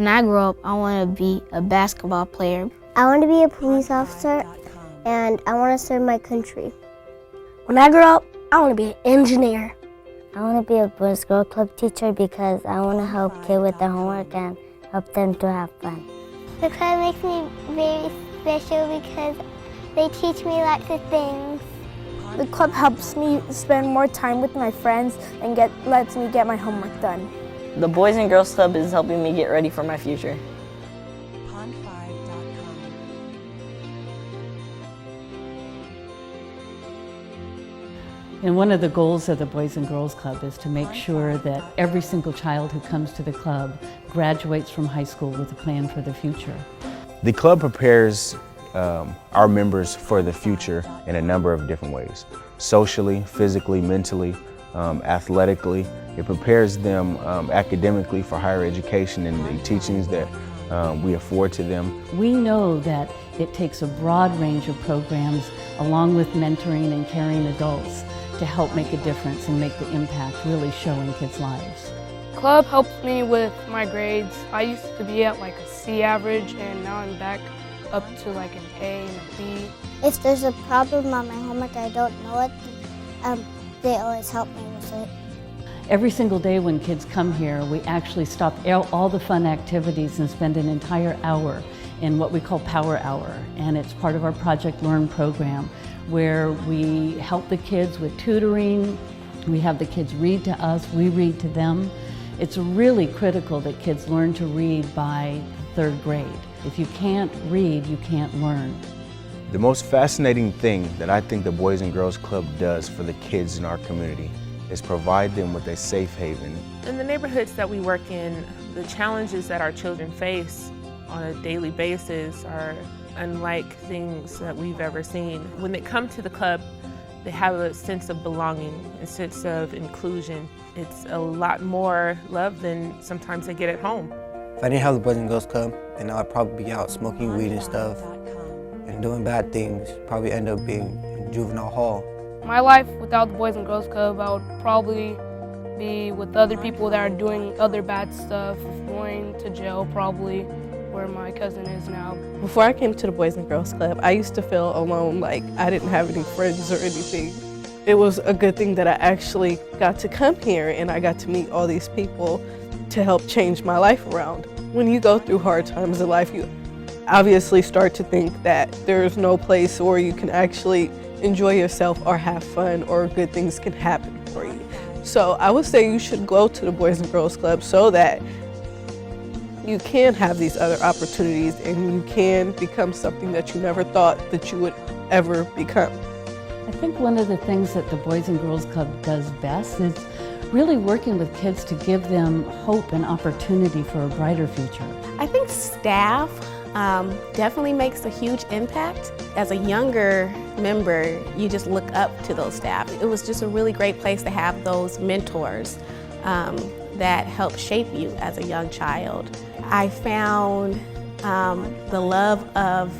When I grow up, I want to be a basketball player. I want to be a police officer, and I want to serve my country. When I grow up, I want to be an engineer. I want to be a Boys Girl Club teacher because I want to help kids with their homework and help them to have fun. The club makes me very special because they teach me lots of things. The club helps me spend more time with my friends and lets me get my homework done. The Boys and Girls Club is helping me get ready for my future. And one of the goals of the Boys and Girls Club is to make sure that every single child who comes to the club graduates from high school with a plan for the future. The club prepares our members for the future in a number of different ways. Socially, physically, mentally, athletically. It prepares them academically for higher education and the teachings that we afford to them. We know that it takes a broad range of programs along with mentoring and caring adults to help make a difference and make the impact really show in kids' lives. Club helps me with my grades. I used to be at like a C average and now I'm back up to like an A and a B. If there's a problem on my homework I don't know it, they always help me with it. Every single day when kids come here, we actually stop all the fun activities and spend an entire hour in what we call Power Hour. And it's part of our Project Learn program where we help the kids with tutoring. We have the kids read to us, we read to them. It's really critical that kids learn to read by third grade. If you can't read, you can't learn. The most fascinating thing that I think the Boys and Girls Club does for the kids in our community is provide them with a safe haven. In the neighborhoods that we work in, the challenges that our children face on a daily basis are unlike things that we've ever seen. When they come to the club, they have a sense of belonging, a sense of inclusion. It's a lot more love than sometimes they get at home. If I didn't have the Boys and Girls Club, then I'd probably be out smoking weed and stuff and doing bad things, probably end up being in juvenile hall. My life without the Boys and Girls Club, I would probably be with other people that are doing other bad stuff, going to jail probably, where my cousin is now. Before I came to the Boys and Girls Club, I used to feel alone, like I didn't have any friends or anything. It was a good thing that I actually got to come here and I got to meet all these people to help change my life around. When you go through hard times in life, you obviously start to think that there's no place where you can actually enjoy yourself or have fun or good things can happen for you. So I would say you should go to the Boys and Girls Club so that you can have these other opportunities and you can become something that you never thought that you would ever become. I think one of the things that the Boys and Girls Club does best is really working with kids to give them hope and opportunity for a brighter future. I think staff definitely makes a huge impact. As a younger member, you just look up to those staff. It was just a really great place to have those mentors that help shape you as a young child. I found the love of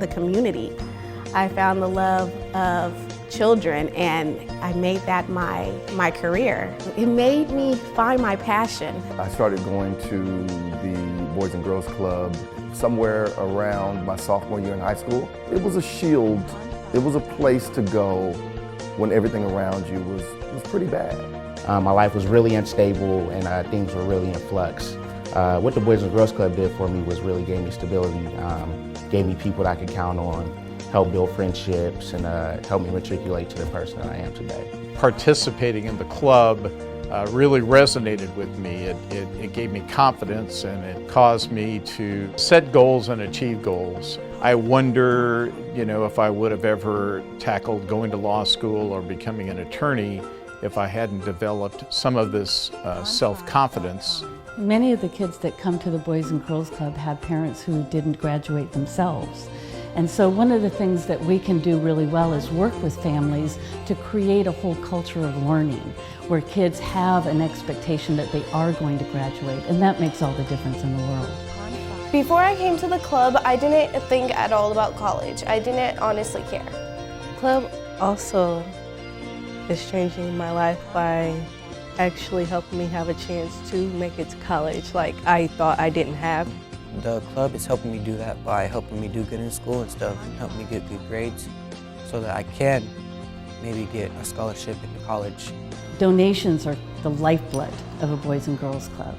the community. I found the love of children, and I made that my career. It made me find my passion. I started going to the Boys and Girls Club somewhere around my sophomore year in high school. It was a shield. It was a place to go when everything around you was pretty bad. My life was really unstable and things were really in flux. What the Boys and Girls Club did for me was really gave me stability, gave me people that I could count on, helped build friendships, and helped me matriculate to the person that I am today. Participating in the club really resonated with me. It gave me confidence and it caused me to set goals and achieve goals. I wonder, if I would have ever tackled going to law school or becoming an attorney if I hadn't developed some of this self-confidence. Many of the kids that come to the Boys and Girls Club have parents who didn't graduate themselves. And so one of the things that we can do really well is work with families to create a whole culture of learning where kids have an expectation that they are going to graduate, and that makes all the difference in the world. Before I came to the club, I didn't think at all about college. I didn't honestly care. Club also is changing my life by actually helped me have a chance to make it to college like I thought I didn't have. The club is helping me do that by helping me do good in school and stuff, and helping me get good grades so that I can maybe get a scholarship into college. Donations are the lifeblood of a Boys and Girls Club.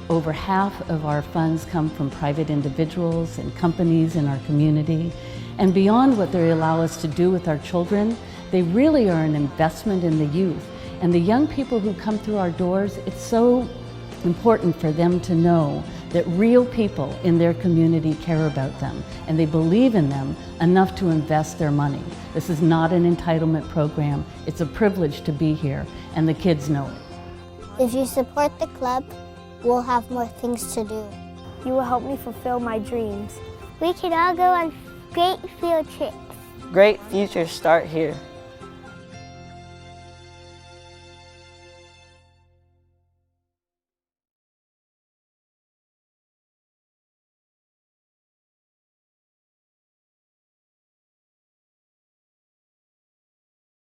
Over half of our funds come from private individuals and companies in our community. And beyond what they allow us to do with our children, they really are an investment in the youth. And the young people who come through our doors, it's so important for them to know that real people in their community care about them and they believe in them enough to invest their money. This is not an entitlement program. It's a privilege to be here, and the kids know it. If you support the club, we'll have more things to do. You will help me fulfill my dreams. We can all go on great field trips. Great futures start here.